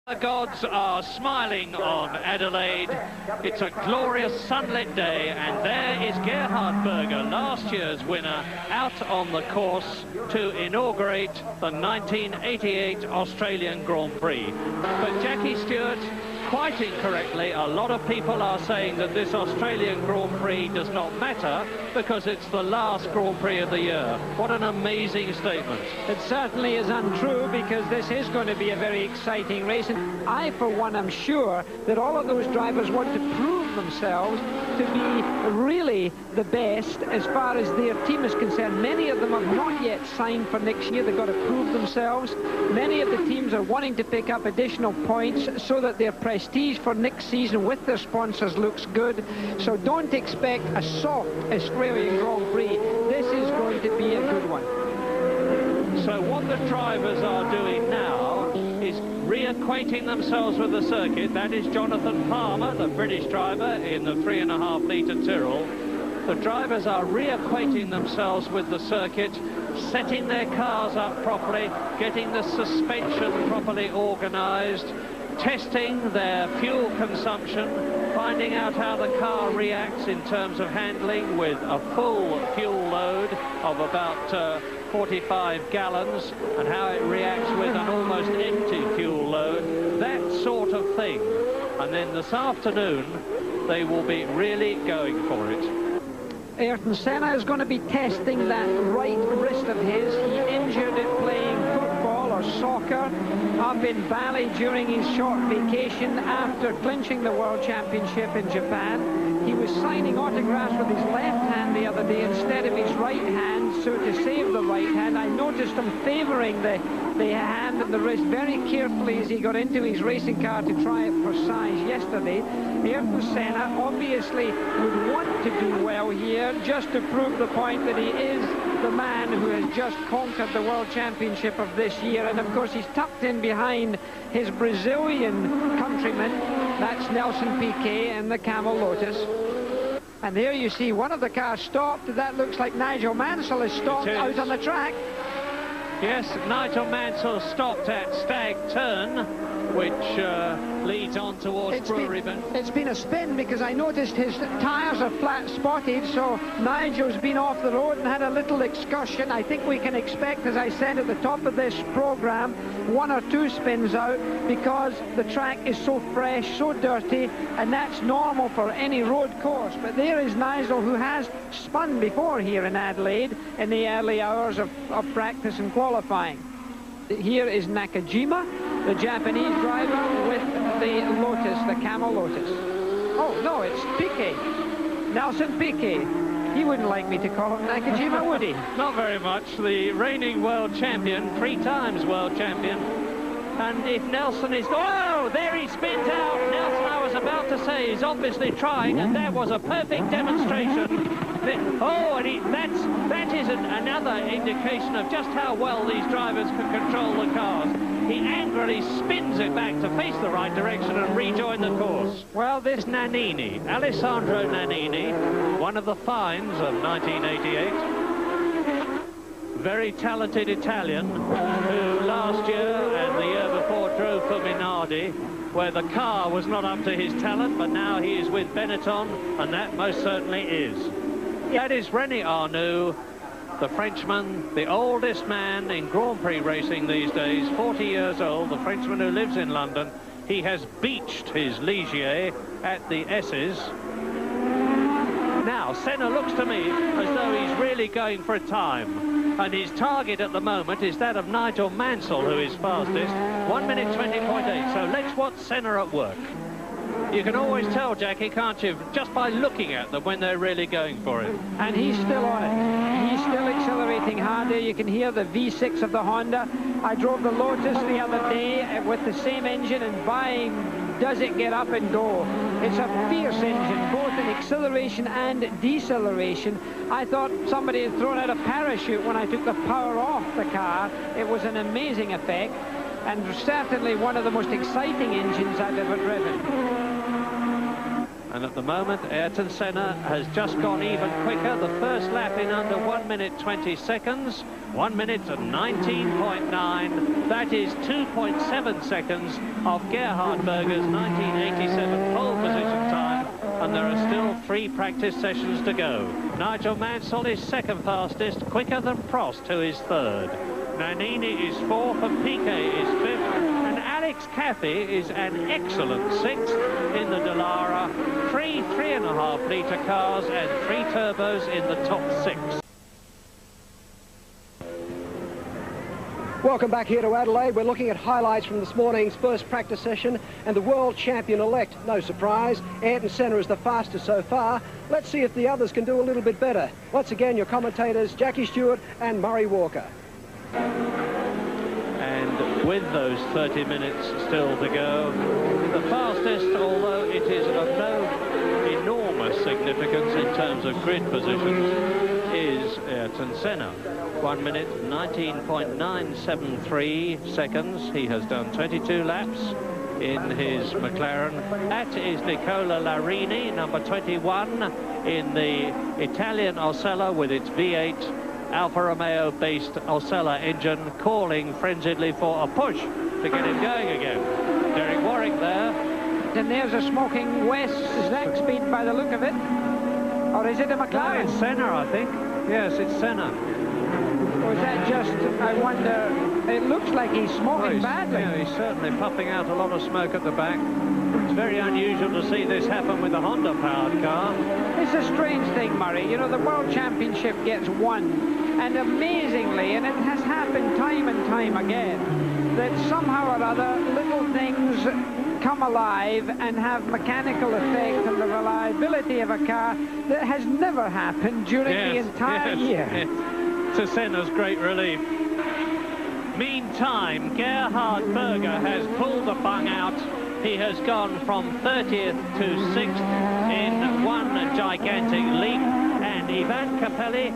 The gods are smiling on Adelaide. It's a glorious sunlit day, and there is Gerhard Berger, last year's winner, out on the course to inaugurate the 1988 Australian Grand Prix. But Jackie Stewart, quite incorrectly, a lot of people are saying that this Australian Grand Prix does not matter because it's the last Grand Prix of the year. What an amazing statement. It certainly is untrue, because this is going to be a very exciting race. And I, for one, am sure that all of those drivers want to prove themselves to be really the best as far as their team is concerned. Many of them have not yet signed for next year. They've got to prove themselves. Many of the teams are wanting to pick up additional points so that their prestige for next season with their sponsors looks good. So don't expect a soft Australian Grand Prix. This is going to be a good one. So what the drivers are doing now is reacquainting themselves with the circuit. That is Jonathan Palmer, the British driver, in the 3.5 litre Tyrrell. The drivers are reacquainting themselves with the circuit, setting their cars up properly, getting the suspension properly organised, testing their fuel consumption, finding out how the car reacts in terms of handling with a full fuel load of about 45 gallons, and how it reacts with an almost empty fuel load, that sort of thing. And then this afternoon they will be really going for it. Ayrton Senna is going to be testing that right wrist of his. He injured it playing football or soccer up in Bali during his short vacation after clinching the World Championship in Japan. He was signing autographs with his left hand the other day instead of his right hand, so to save the right hand. I noticed him favouring the hand and the wrist very carefully as he got into his racing car to try it for size yesterday. Ayrton Senna obviously would want to do well here, just to prove the point that he is the man who has just conquered the World Championship of this year. And of course he's tucked in behind his Brazilian countryman, that's Nelson Piquet in the Camel Lotus. And there you see one of the cars stopped. That looks like Nigel Mansell is stopped out on the track. Yes, Nigel Mansell stopped at Stag Turn, which leads on towards Brewery. It's been a spin, because I noticed his tyres are flat spotted, so Nigel's been off the road and had a little excursion. I think we can expect, as I said at the top of this programme, 1 or 2 spins out, because the track is so fresh, so dirty, and that's normal for any road course. But there is Nigel, who has spun before here in Adelaide in the early hours of practice and qualifying. Here is Nakajima, the Japanese driver, with the Lotus, the Camel Lotus. Oh, no, it's Piquet. Nelson Piquet. He wouldn't like me to call him Nakajima, would he? Not very much. The reigning world champion, 3 times world champion. And if Nelson is... Oh, there he spins out. Nelson, I was about to say, is obviously trying, and that was a perfect demonstration. Oh, and that is another indication of just how well these drivers can control the cars. He angrily spins it back to face the right direction and rejoin the course. Well, this Nannini, Alessandro Nannini, one of the finds of 1988. Very talented Italian, who last year and the year before drove for Minardi, where the car was not up to his talent, but now he is with Benetton, and that most certainly is. That is René Arnoux, the Frenchman, the oldest man in Grand Prix racing these days, 40 years old, the Frenchman who lives in London. He has beached his Ligier at the S's. Now, Senna looks to me as though he's really going for a time. And his target at the moment is that of Nigel Mansell, who is fastest, 1 minute 20.8. So let's watch Senna at work. You can always tell, Jackie, can't you, just by looking at them when they're really going for it. And he's still on it. He's still accelerating hard there. You can hear the V6 of the Honda. I drove the Lotus the other day with the same engine, and by does it get up and go. It's a fierce engine, both in acceleration and deceleration. I thought somebody had thrown out a parachute when I took the power off the car. It was an amazing effect, and certainly one of the most exciting engines I've ever driven. And at the moment, Ayrton Senna has just gone even quicker. The first lap in under 1 minute 20 seconds. 1 minute and 19.9. That is 2.7 seconds of Gerhard Berger's 1987 pole position time. And there are still 3 practice sessions to go. Nigel Mansell is second fastest, quicker than Prost, who is third. Nannini is fourth and Piquet is fifth. And Alex Caffey is an excellent sixth in the Dallara. 3 3.5 litre cars and 3 turbos in the top 6. Welcome back here to Adelaide. We're looking at highlights from this morning's first practice session, and the world champion-elect, no surprise, Ayrton Senna is the fastest so far. Let's see if the others can do a little bit better. Once again, your commentators, Jackie Stewart and Murray Walker. And with those 30 minutes still to go, the fastest, although it is of no enormous significance in terms of grid positions, is Ayrton Senna. 1 minute 19.973 seconds. He has done 22 laps in his McLaren. That is Nicola Larini, number 21, in the Italian Osella with its V8 Alfa Romeo-based Osella engine, calling frenziedly for a push to get him going again. Derek Warwick there. And there's a smoking West Zach speed by the look of it. Or is it a McLaren? No, it's Senna, I think. Yes, it's Senna. Or is that just, I wonder, it looks like he's smoking badly. Yeah, he's certainly puffing out a lot of smoke at the back. It's very unusual to see this happen with a Honda-powered car. It's a strange thing, Murray. You know, the World Championship gets won, and amazingly, and it has happened time and time again, that somehow or other little things come alive and have mechanical effect on the reliability of a car that has never happened during the entire year. Yes. To Senna's great relief. Meantime, Gerhard Berger has pulled the bung out. He has gone from 30th to 6th in one gigantic leap, and Ivan Capelli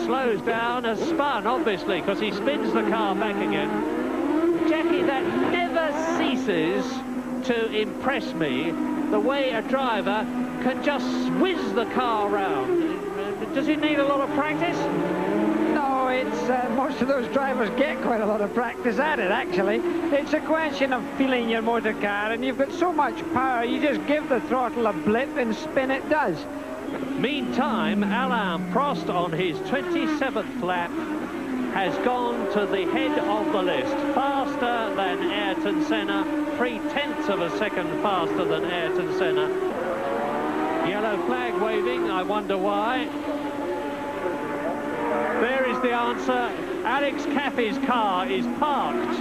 slows down, has spun, obviously, because he spins the car back again. Jackie, that never ceases to impress me, the way a driver can just whiz the car around. Does he need a lot of practice? No, it's most of those drivers get quite a lot of practice at it, actually. It's a question of feeling your motor car, and you've got so much power, you just give the throttle a blip and spin it does. Meantime, Alain Prost on his 27th lap has gone to the head of the list, faster than Ayrton Senna, 0.3 of a second faster than Ayrton Senna. Yellow flag waving, I wonder why. There is the answer. Alex Caffey's car is parked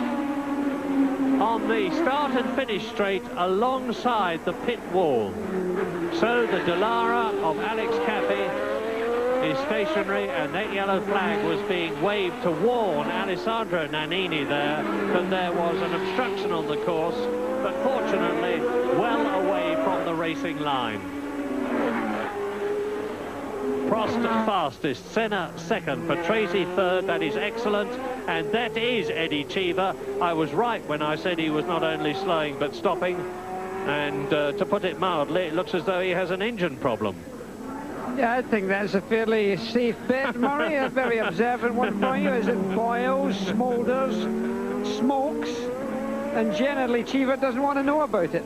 on the start and finish straight alongside the pit wall. So the Dallara of Alex Caffey is stationary, and that yellow flag was being waved to warn Alessandro Nannini there that there was an obstruction on the course, but fortunately well away from the racing line. Prost fastest, Senna second, Patrese third. That is excellent, and that is Eddie Cheever. I was right when I said he was not only slowing but stopping, and to put it mildly, it looks as though he has an engine problem. Yeah, I think that's a fairly safe bet, Murray. A very observant one for you, as it boils, smoulders, smokes, and generally Cheever doesn't want to know about it.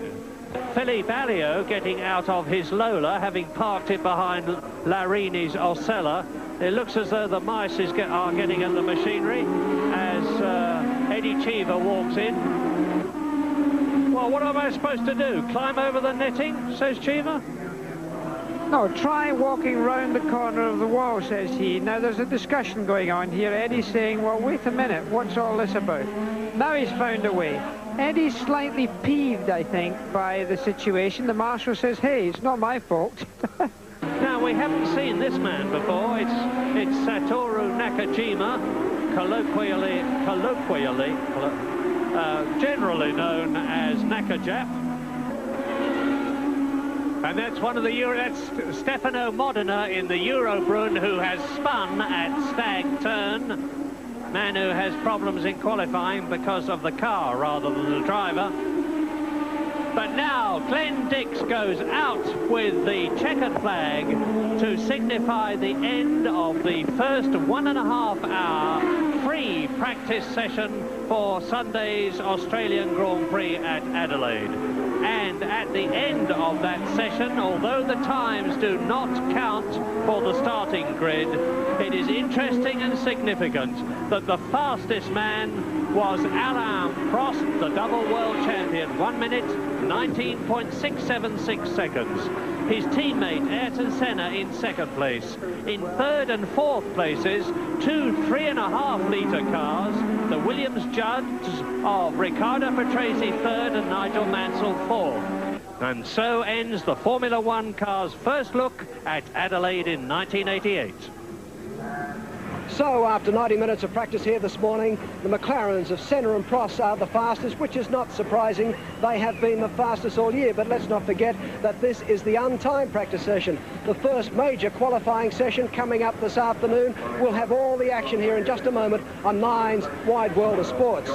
Philippe Alliot getting out of his Lola, having parked it behind Larini's Osella. It looks as though the mice are getting at the machinery as Eddie Cheever walks in. Well, what am I supposed to do? Climb over the netting, says Cheever? No, try walking round the corner of the wall, says he. Now, there's a discussion going on here. Eddie's saying, well, wait a minute, what's all this about? Now he's found a way. Eddie's slightly peeved, I think, by the situation. The marshal says, hey, it's not my fault. Now, we haven't seen this man before. It's Satoru Nakajima, generally known as Nakajap. And that's one of the that's Stefano Modena in the Eurobrunn, who has spun at Stag Turn. Man who has problems in qualifying because of the car rather than the driver. But now Glenn Dix goes out with the checkered flag to signify the end of the first 1.5 hour free practice session for Sunday's Australian Grand Prix at Adelaide. And at the end of that session, although the times do not count for the starting grid, it is interesting and significant that the fastest man was Alain Prost, the double world champion, 1 minute 19.676 seconds. His teammate Ayrton Senna in second place. In third and fourth places, two 3.5 litre cars, the Williams Judds of Riccardo Patrese third and Nigel Mansell fourth. And so ends the Formula One car's first look at Adelaide in 1988. So after 90 minutes of practice here this morning, the McLarens of Senna and Prost are the fastest, which is not surprising. They have been the fastest all year, but let's not forget that this is the untimed practice session. The first major qualifying session coming up this afternoon. We'll have all the action here in just a moment on Nine's Wide World of Sports.